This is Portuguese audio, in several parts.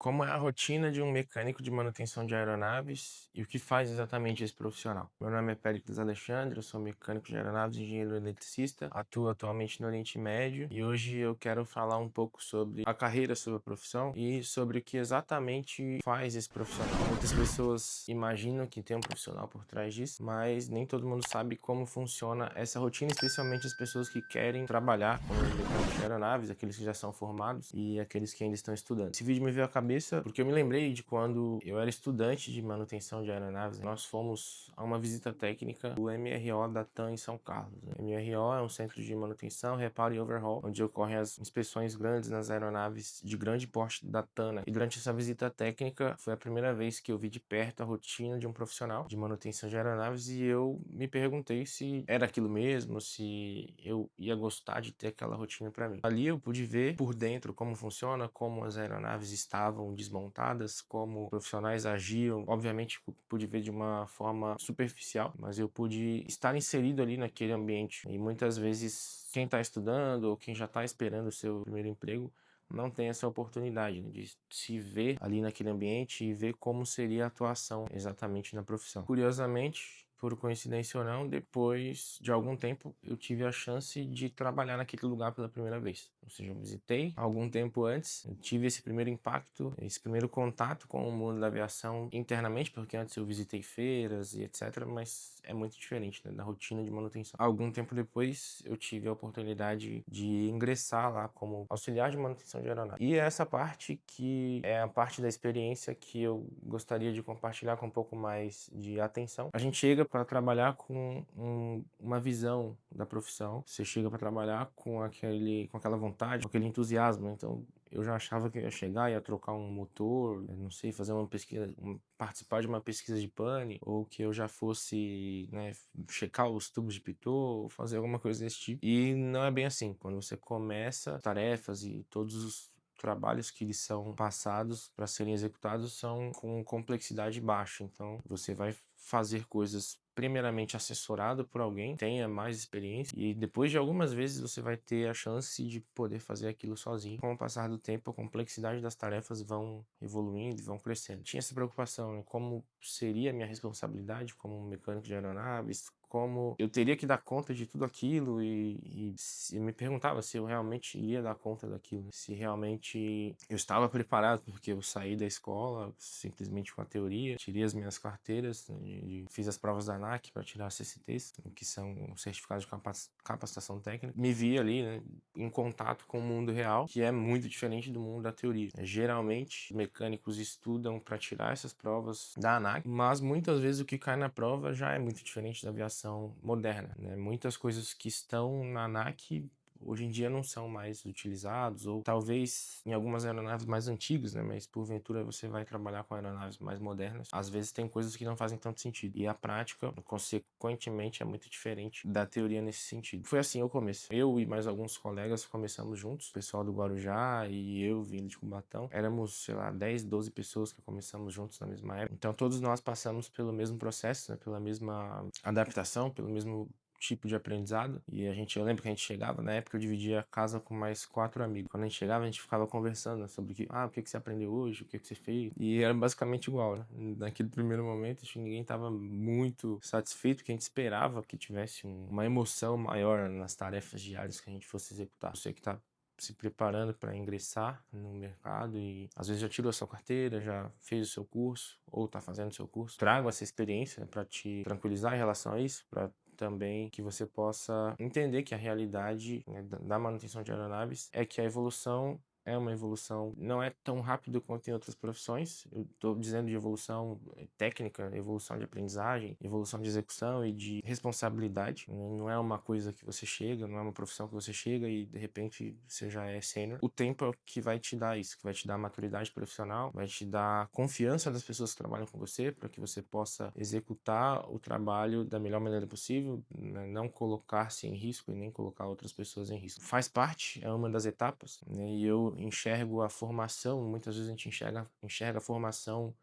Como é a rotina de um mecânico de manutenção de aeronaves e o que faz exatamente esse profissional? Meu nome é Péricles Alexandre, eu sou mecânico de aeronaves, engenheiro eletricista, atuo atualmente no Oriente Médio e hoje eu quero falar um pouco sobre a carreira, sobre a profissão e sobre o que exatamente faz esse profissional. Muitas pessoas imaginam que tem um profissional por trás disso, mas nem todo mundo sabe como funciona essa rotina, especialmente as pessoas que querem trabalhar como mecânico de aeronaves, aqueles que já são formados e aqueles que ainda estão estudando. Esse vídeo me veio à cabeça porque eu me lembrei de quando eu era estudante de manutenção de aeronaves. Nós fomos a uma visita técnica do MRO da TAM em São Carlos. O MRO é um centro de manutenção, reparo e overhaul, onde ocorrem as inspeções grandes nas aeronaves de grande porte da TAM, né? E durante essa visita técnica foi a primeira vez que eu vi de perto a rotina de um profissional de manutenção de aeronaves e eu me perguntei se era aquilo mesmo, se eu ia gostar de ter aquela rotina para mim. Ali eu pude ver por dentro como funciona, como as aeronaves estavam desmontadas, como profissionais agiam. Obviamente pude ver de uma forma superficial, mas eu pude estar inserido ali naquele ambiente. E muitas vezes quem está estudando ou quem já está esperando o seu primeiro emprego não tem essa oportunidade, né, de se ver ali naquele ambiente e ver como seria a atuação exatamente na profissão. Curiosamente, por coincidência ou não, depois de algum tempo eu tive a chance de trabalhar naquele lugar pela primeira vez. Ou seja, eu visitei algum tempo antes, eu tive esse primeiro impacto, esse primeiro contato com o mundo da aviação internamente, porque antes eu visitei feiras e etc, mas é muito diferente, né, da rotina de manutenção. Algum tempo depois eu tive a oportunidade de ingressar lá como auxiliar de manutenção de aeronave. E é essa parte que é a parte da experiência que eu gostaria de compartilhar com um pouco mais de atenção. A gente chega para trabalhar com uma visão da profissão, você chega para trabalhar com aquela vontade, com aquele entusiasmo. Então eu já achava que eu ia chegar, ia trocar um motor, não sei, fazer uma pesquisa, participar de uma pesquisa de pane, ou que eu já fosse, né, checar os tubos de pitot, fazer alguma coisa desse tipo. E não é bem assim. Quando você começa tarefas e todos os trabalhos que eles são passados para serem executados são com complexidade baixa. Então, você vai fazer coisas primeiramente assessorado por alguém, tenha mais experiência, e depois de algumas vezes você vai ter a chance de poder fazer aquilo sozinho. Com o passar do tempo, a complexidade das tarefas vão evoluindo e vão crescendo. Tinha essa preocupação, né? Como seria a minha responsabilidade como mecânico de aeronaves, como eu teria que dar conta de tudo aquilo e eu me perguntava se eu realmente ia dar conta daquilo, se realmente eu estava preparado, porque eu saí da escola simplesmente com a teoria, tirei as minhas carteiras, né, fiz as provas da ANAC para tirar CCTs, que são certificados de capacitação técnica, me vi ali, né, em contato com o mundo real, que é muito diferente do mundo da teoria. Geralmente, mecânicos estudam para tirar essas provas da ANAC, mas muitas vezes o que cai na prova já é muito diferente da aviação moderna, né? Muitas coisas que estão na ANAC hoje em dia não são mais utilizados, ou talvez em algumas aeronaves mais antigas, né? Mas porventura você vai trabalhar com aeronaves mais modernas, às vezes tem coisas que não fazem tanto sentido. E a prática, consequentemente, é muito diferente da teoria nesse sentido. Foi assim o começo. Eu e mais alguns colegas começamos juntos, o pessoal do Guarujá e eu vindo de Cubatão. Éramos, sei lá, 10, 12 pessoas que começamos juntos na mesma época. Então todos nós passamos pelo mesmo processo, né? Pela mesma adaptação, pelo mesmo tipo de aprendizado. E eu lembro que a gente chegava, na época eu dividia a casa com mais 4 amigos. Quando a gente chegava, a gente ficava conversando sobre o que você aprendeu hoje, o que você fez. E era basicamente igual, né? Naquele primeiro momento, acho que ninguém estava muito satisfeito, porque a gente esperava que tivesse uma emoção maior nas tarefas diárias que a gente fosse executar. Você que tá se preparando para ingressar no mercado e às vezes já tirou a sua carteira, já fez o seu curso ou está fazendo o seu curso. Trago essa experiência para te tranquilizar em relação a isso, para também que você possa entender que a realidade, né, da manutenção de aeronaves é que a evolução é uma evolução, não é tão rápido quanto em outras profissões. Eu estou dizendo de evolução técnica, evolução de aprendizagem, evolução de execução e de responsabilidade. Não é uma coisa que você chega, não é uma profissão que você chega e de repente você já é sênior. O tempo é o que vai te dar isso, que vai te dar maturidade profissional, vai te dar confiança das pessoas que trabalham com você para que você possa executar o trabalho da melhor maneira possível, né? Não colocar-se em risco e nem colocar outras pessoas em risco. Faz parte, é uma das etapas, né? E eu enxergo a formação, muitas vezes a gente enxerga a formação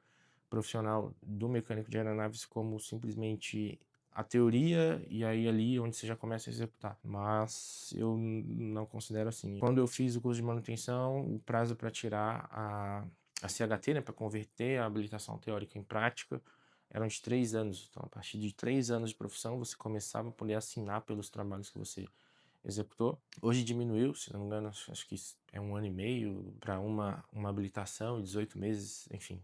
profissional do mecânico de aeronaves como simplesmente a teoria e aí ali onde você já começa a executar. Mas eu não considero assim. Quando eu fiz o curso de manutenção, o prazo para tirar a CHT, né, para converter a habilitação teórica em prática, eram de 3 anos. Então, a partir de 3 anos de profissão, você começava a poder assinar pelos trabalhos que você executou. Hoje diminuiu, se não me engano, acho que é 1 ano e meio para uma habilitação, 18 meses, enfim,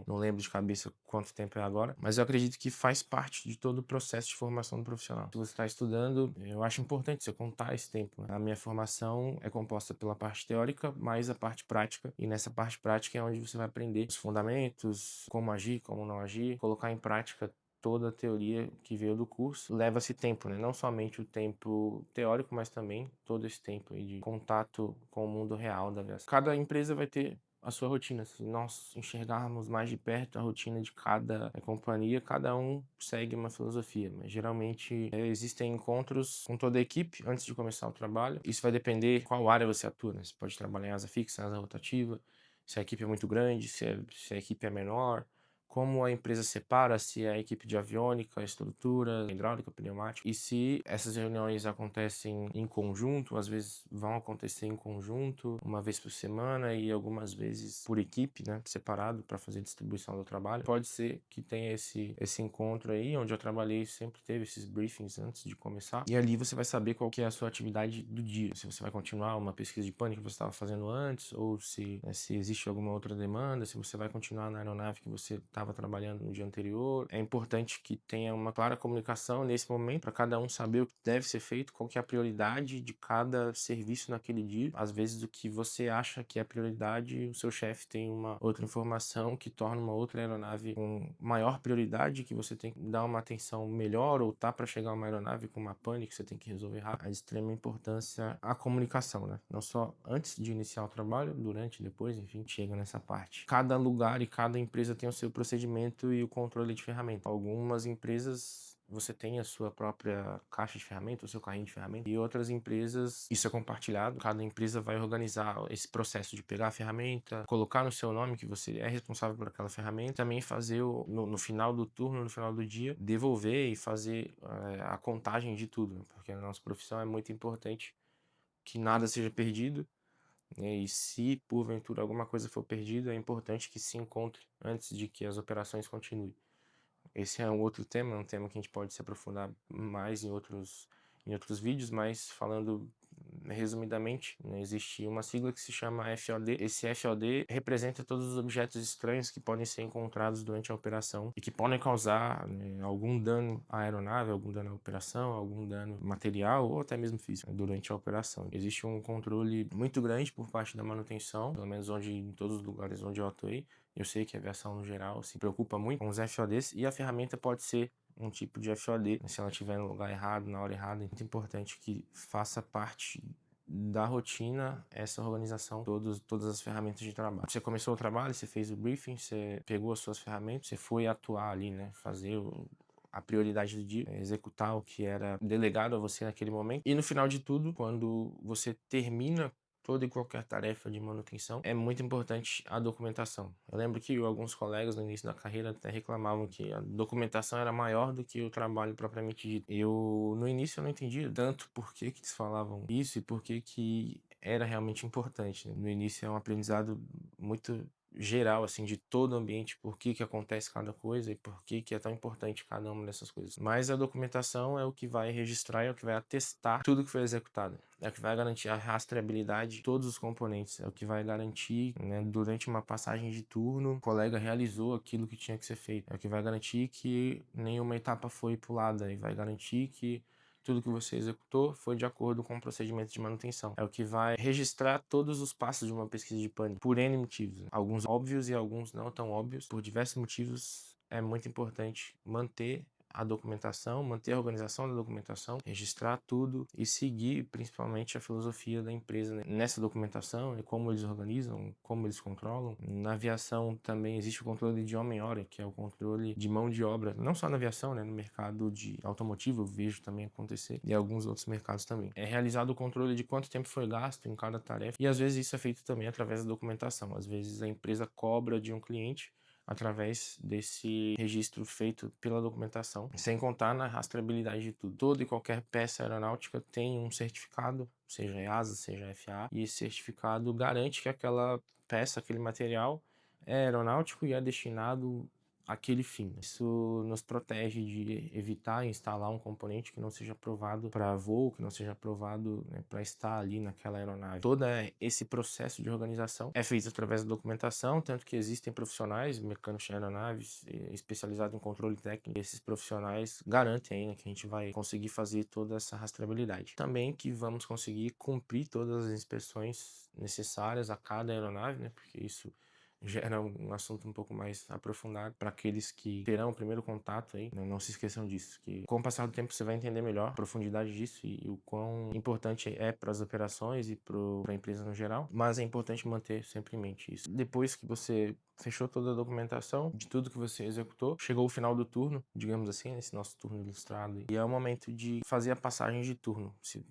não lembro de cabeça quanto tempo é agora, mas eu acredito que faz parte de todo o processo de formação do profissional. Se você está estudando, eu acho importante você contar esse tempo, né? A minha formação é composta pela parte teórica, mais a parte prática, e nessa parte prática é onde você vai aprender os fundamentos, como agir, como não agir, colocar em prática toda a teoria que veio do curso. Leva-se tempo, né? Não somente o tempo teórico, mas também todo esse tempo aí de contato com o mundo real da aviação. Cada empresa vai ter a sua rotina. Se nós enxergarmos mais de perto a rotina de cada companhia, cada um segue uma filosofia, mas geralmente existem encontros com toda a equipe antes de começar o trabalho. Isso vai depender qual área você atua, né? Você pode trabalhar em asa fixa, asa rotativa, se a equipe é muito grande, se a equipe é menor, como a empresa separa se é a equipe de aviônica, estrutura, hidráulica, pneumática. E se essas reuniões acontecem em conjunto, às vezes vão acontecer em conjunto, uma vez por semana e algumas vezes por equipe, né, separado para fazer distribuição do trabalho. Pode ser que tenha esse encontro aí, onde eu trabalhei, sempre teve esses briefings antes de começar. E ali você vai saber qual que é a sua atividade do dia. Se você vai continuar uma pesquisa de pânico que você estava fazendo antes, ou se existe alguma outra demanda, se você vai continuar na aeronave que você estava trabalhando no dia anterior. É importante que tenha uma clara comunicação nesse momento para cada um saber o que deve ser feito, qual que é a prioridade de cada serviço naquele dia. Às vezes o que você acha que é prioridade, o seu chefe tem uma outra informação que torna uma outra aeronave com maior prioridade, que você tem que dar uma atenção melhor, ou tá para chegar uma aeronave com uma pane que você tem que resolver rápido. É de extrema importância a comunicação, né? Não só antes de iniciar o trabalho, durante, depois, enfim, chega nessa parte. Cada lugar e cada empresa tem o seu procedimento e o controle de ferramenta. Algumas empresas você tem a sua própria caixa de ferramenta, o seu carrinho de ferramenta, e outras empresas isso é compartilhado. Cada empresa vai organizar esse processo de pegar a ferramenta, colocar no seu nome que você é responsável por aquela ferramenta, também fazer no final do turno, no final do dia, devolver e fazer a contagem de tudo, porque a nossa profissão é muito importante que nada seja perdido. E se porventura alguma coisa for perdida, é importante que se encontre antes de que as operações continuem. Esse é um outro tema, um tema que a gente pode se aprofundar mais em outros vídeos, mas falando resumidamente, né, existe uma sigla que se chama FOD. Esse FOD representa todos os objetos estranhos que podem ser encontrados durante a operação e que podem causar, né, algum dano à aeronave, algum dano à operação, algum dano material ou até mesmo físico, né, durante a operação. Existe um controle muito grande por parte da manutenção, pelo menos em todos os lugares onde eu atuei. Eu sei que a aviação no geral se preocupa muito com os FODs e a ferramenta pode ser um tipo de FOD, se ela estiver no lugar errado, na hora errada. É muito importante que faça parte da rotina essa organização, todas as ferramentas de trabalho. Você começou o trabalho, você fez o briefing, você pegou as suas ferramentas, você foi atuar ali, né, fazer a prioridade do dia, executar o que era delegado a você naquele momento. E no final de tudo, quando você termina toda e qualquer tarefa de manutenção, é muito importante a documentação. Eu lembro que alguns colegas no início da carreira até reclamavam que a documentação era maior do que o trabalho propriamente dito. No início eu não entendia tanto por que eles falavam isso e por que era realmente importante, né? No início é um aprendizado muito geral, assim, de todo o ambiente, por que acontece cada coisa e por que é tão importante cada uma dessas coisas. Mas a documentação é o que vai registrar, é o que vai atestar tudo que foi executado. É o que vai garantir a rastreabilidade de todos os componentes. É o que vai garantir, né, durante uma passagem de turno, o colega realizou aquilo que tinha que ser feito. É o que vai garantir que nenhuma etapa foi pulada e vai garantir que tudo que você executou foi de acordo com o procedimento de manutenção. É o que vai registrar todos os passos de uma pesquisa de pane, por N motivos. Alguns óbvios e alguns não tão óbvios. Por diversos motivos, é muito importante manter a documentação, manter a organização da documentação, registrar tudo e seguir principalmente a filosofia da empresa, né, nessa documentação, como eles organizam, como eles controlam. Na aviação também existe o controle de homem-hora, que é o controle de mão de obra, não só na aviação, né, no mercado de automotivo eu vejo também acontecer, e alguns outros mercados também. É realizado o controle de quanto tempo foi gasto em cada tarefa, e às vezes isso é feito também através da documentação. Às vezes a empresa cobra de um cliente através desse registro feito pela documentação, sem contar na rastreabilidade de tudo. Toda e qualquer peça aeronáutica tem um certificado, seja EASA, seja FAA, e esse certificado garante que aquela peça, aquele material, é aeronáutico e é destinado àquele fim. Isso nos protege de evitar instalar um componente que não seja aprovado para voo, que não seja aprovado, né, para estar ali naquela aeronave. Todo esse processo de organização é feito através da documentação, tanto que existem profissionais, mecânicos de aeronaves, especializados em controle técnico. Esses profissionais garantem aí, né, que a gente vai conseguir fazer toda essa rastreabilidade. Também que vamos conseguir cumprir todas as inspeções necessárias a cada aeronave, né, porque isso gera um assunto um pouco mais aprofundado para aqueles que terão o primeiro contato aí, né? Não se esqueçam disso, que com o passar do tempo você vai entender melhor a profundidade disso e o quão importante é para as operações e para a empresa no geral, mas é importante manter sempre em mente isso. Depois que você fechou toda a documentação de tudo que você executou, chegou o final do turno, digamos assim, nesse nosso turno ilustrado, e é o momento de fazer a passagem de turno. Se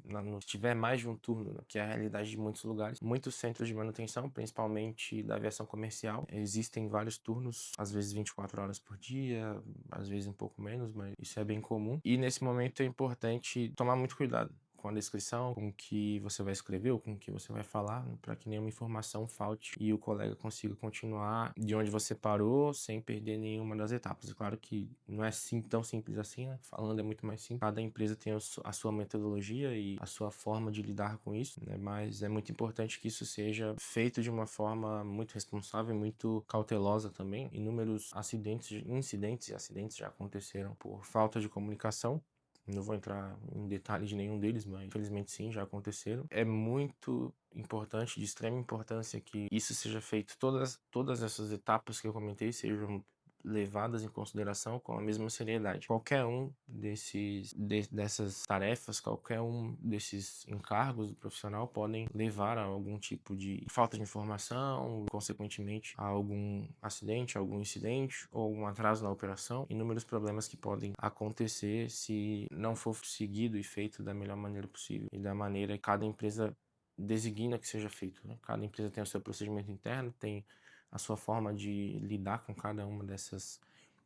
tiver mais de um turno, que é a realidade de muitos lugares, muitos centros de manutenção, principalmente da aviação comercial, existem vários turnos, às vezes 24 horas por dia, às vezes um pouco menos, mas isso é bem comum. E nesse momento é importante tomar muito cuidado com a descrição, com o que você vai escrever ou com o que você vai falar, para que nenhuma informação falte e o colega consiga continuar de onde você parou sem perder nenhuma das etapas. É claro que não é tão simples assim, né? Falando é muito mais simples. Cada empresa tem a sua metodologia e a sua forma de lidar com isso, né? Mas é muito importante que isso seja feito de uma forma muito responsável e muito cautelosa também. Inúmeros incidentes e acidentes já aconteceram por falta de comunicação. Não vou entrar em detalhes de nenhum deles, mas infelizmente sim, já aconteceram. É muito importante, de extrema importância, que isso seja feito, todas essas etapas que eu comentei sejam levadas em consideração com a mesma seriedade. Qualquer um dessas tarefas, qualquer um desses encargos do profissional podem levar a algum tipo de falta de informação, consequentemente a algum acidente, algum incidente ou algum atraso na operação. Inúmeros problemas que podem acontecer se não for seguido e feito da melhor maneira possível e da maneira que cada empresa designa que seja feito, né? Cada empresa tem o seu procedimento interno, tem a sua forma de lidar com cada uma dessas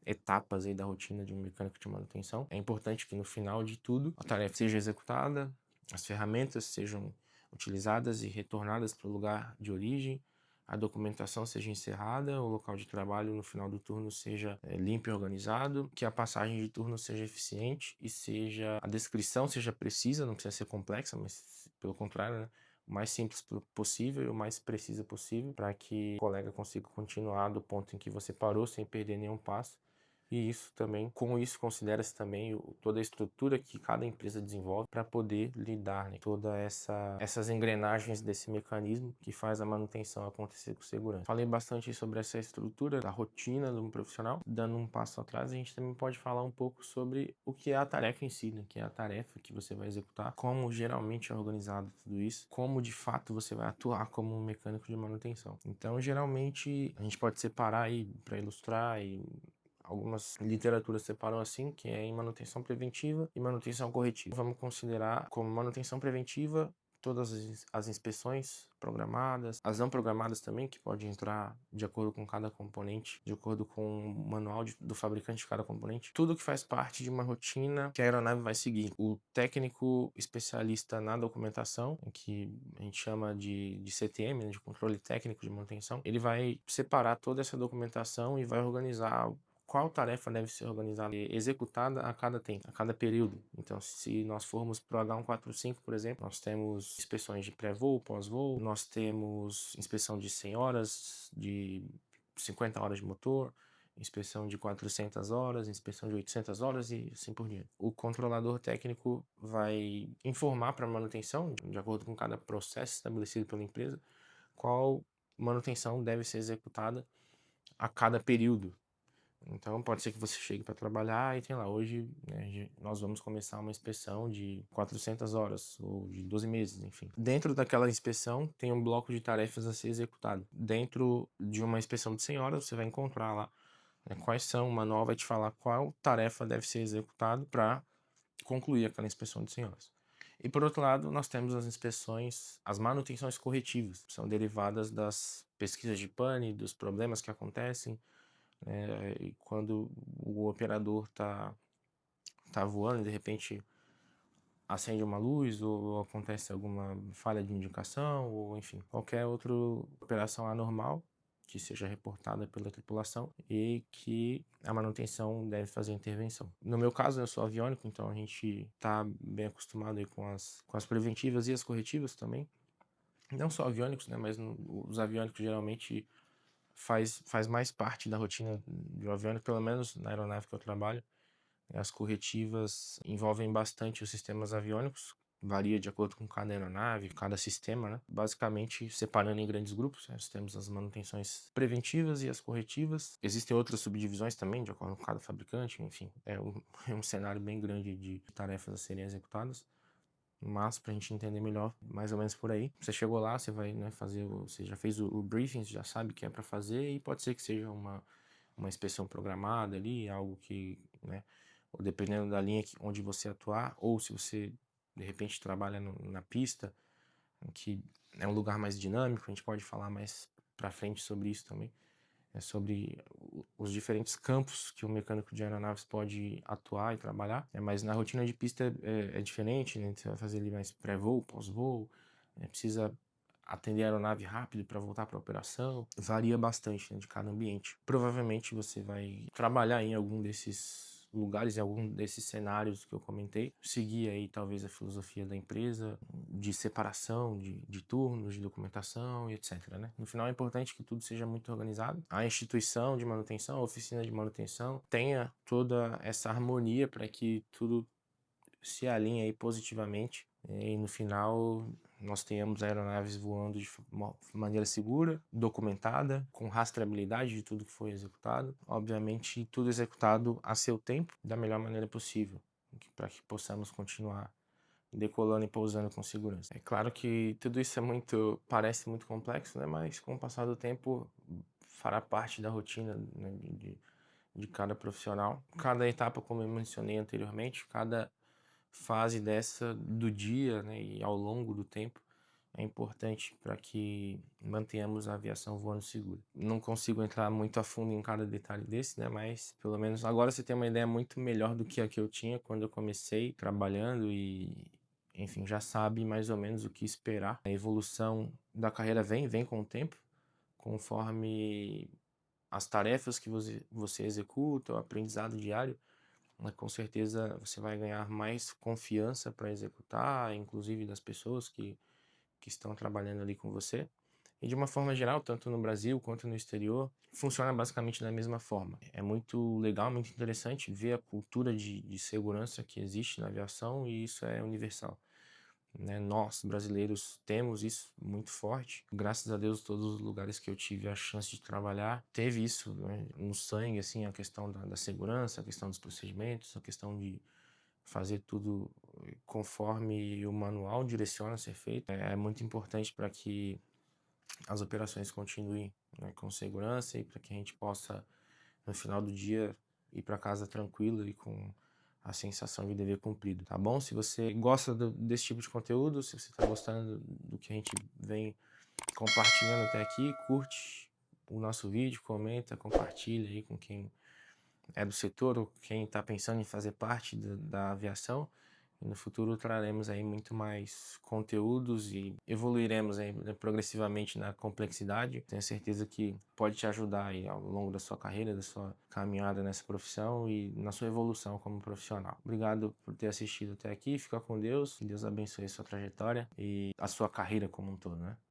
etapas aí da rotina de um mecânico de manutenção. É importante que no final de tudo a tarefa seja executada, as ferramentas sejam utilizadas e retornadas para o lugar de origem, a documentação seja encerrada, o local de trabalho no final do turno seja limpo e organizado, que a passagem de turno seja eficiente e a descrição seja precisa, não precisa ser complexa, mas pelo contrário, né? O mais simples possível e o mais precisa possível para que o colega consiga continuar do ponto em que você parou sem perder nenhum passo. E isso também, com isso considera-se também toda a estrutura que cada empresa desenvolve para poder lidar, né, essas engrenagens desse mecanismo que faz a manutenção acontecer com segurança. Falei bastante sobre essa estrutura da rotina de um profissional. Dando um passo atrás, a gente também pode falar um pouco sobre o que é a tarefa em si, né, que é a tarefa que você vai executar, como geralmente é organizado tudo isso, como de fato você vai atuar como um mecânico de manutenção. Então, geralmente, a gente pode separar aí para ilustrar e algumas literaturas separam assim, que é em manutenção preventiva e manutenção corretiva. Vamos considerar como manutenção preventiva todas as inspeções programadas, as não programadas também, que pode entrar de acordo com cada componente, de acordo com o manual do fabricante de cada componente. Tudo que faz parte de uma rotina que a aeronave vai seguir. O técnico especialista na documentação, que a gente chama de CTM, né, de controle técnico de manutenção, ele vai separar toda essa documentação e vai organizar qual tarefa deve ser organizada e executada a cada tempo, a cada período. Então, se nós formos para o H145, por exemplo, nós temos inspeções de pré-voo, pós-voo, nós temos inspeção de 100 horas, de 50 horas de motor, inspeção de 400 horas, inspeção de 800 horas e assim por diante. O controlador técnico vai informar para a manutenção, de acordo com cada processo estabelecido pela empresa, qual manutenção deve ser executada a cada período. Então pode ser que você chegue para trabalhar e tem lá, hoje, né, nós vamos começar uma inspeção de 400 horas ou de 12 meses, enfim. Dentro daquela inspeção tem um bloco de tarefas a ser executado. Dentro de uma inspeção de 100 horas você vai encontrar lá, né, quais são, o manual vai te falar qual tarefa deve ser executada para concluir aquela inspeção de 100 horas. E por outro lado, nós temos as inspeções, as manutenções corretivas, que são derivadas das pesquisas de pane, dos problemas que acontecem, e quando o operador tá voando e de repente acende uma luz ou acontece alguma falha de indicação ou enfim, qualquer outra operação anormal, que seja reportada pela tripulação e que a manutenção deve fazer a intervenção. No meu caso, eu sou aviônico, então a gente está bem acostumado aí com as preventivas e as corretivas também. Não só aviônicos, né, mas os aviônicos geralmente faz mais parte da rotina de um aviônico, pelo menos na aeronave que eu trabalho. As corretivas envolvem bastante os sistemas aviônicos, varia de acordo com cada aeronave, cada sistema, né? Basicamente, separando em grandes grupos, né? Nós temos as manutenções preventivas e as corretivas. Existem outras subdivisões também, de acordo com cada fabricante, enfim, é um cenário bem grande de tarefas a serem executadas. Mas para a gente entender melhor, mais ou menos por aí. Você chegou lá, você vai, né, você já fez o briefing, você já sabe o que é para fazer e pode ser que seja uma inspeção programada ali, algo que, né, ou dependendo da linha onde você atuar, ou se você de repente trabalha na pista, que é um lugar mais dinâmico, a gente pode falar mais para frente sobre isso também. É sobre os diferentes campos que o mecânico de aeronaves pode atuar e trabalhar. Mas na rotina de pista é diferente, né? Você vai fazer ali mais pré-voo, pós-voo, precisa atender a aeronave rápido para voltar para a operação. Varia bastante, né, de cada ambiente. Provavelmente você vai trabalhar em algum desses lugares, em algum desses cenários que eu comentei, seguir aí talvez a filosofia da empresa de separação de turnos, de documentação e etc, né? No final é importante que tudo seja muito organizado. A instituição de manutenção, a oficina de manutenção tenha toda essa harmonia para que tudo se alinhe aí positivamente e no final nós tenhamos aeronaves voando de maneira segura, documentada, com rastreabilidade de tudo que foi executado. Obviamente, tudo executado a seu tempo, da melhor maneira possível, para que possamos continuar decolando e pousando com segurança. É claro que tudo isso parece muito complexo, né? Mas com o passar do tempo fará parte da rotina, né, de cada profissional. Cada etapa, como eu mencionei anteriormente, cada fase dessa do dia, né, e ao longo do tempo é importante para que mantenhamos a aviação voando segura. Não consigo entrar muito a fundo em cada detalhe desse, né, mas pelo menos agora você tem uma ideia muito melhor do que a que eu tinha quando eu comecei trabalhando e, enfim, já sabe mais ou menos o que esperar. A evolução da carreira vem com o tempo, conforme as tarefas que você executa, o aprendizado diário, com certeza você vai ganhar mais confiança para executar, inclusive das pessoas que estão trabalhando ali com você. E de uma forma geral, tanto no Brasil quanto no exterior, funciona basicamente da mesma forma. É muito legal, muito interessante ver a cultura de segurança que existe na aviação e isso é universal, né? Nós, brasileiros, temos isso muito forte. Graças a Deus, todos os lugares que eu tive a chance de trabalhar, teve isso, né, no sangue, assim, a questão da segurança, a questão dos procedimentos, a questão de fazer tudo conforme o manual direciona a ser feito. É muito importante para que as operações continuem, né, com segurança e para que a gente possa, no final do dia, ir para casa tranquilo e com a sensação de dever cumprido, tá bom? Se você gosta desse tipo de conteúdo, se você está gostando do que a gente vem compartilhando até aqui, curte o nosso vídeo, comenta, compartilha aí com quem é do setor ou quem está pensando em fazer parte da aviação. E no futuro traremos aí muito mais conteúdos e evoluiremos aí, né, progressivamente na complexidade. Tenho certeza que pode te ajudar aí ao longo da sua carreira, da sua caminhada nessa profissão e na sua evolução como profissional. Obrigado por ter assistido até aqui. Fica com Deus. Que Deus abençoe a sua trajetória e a sua carreira como um todo, né?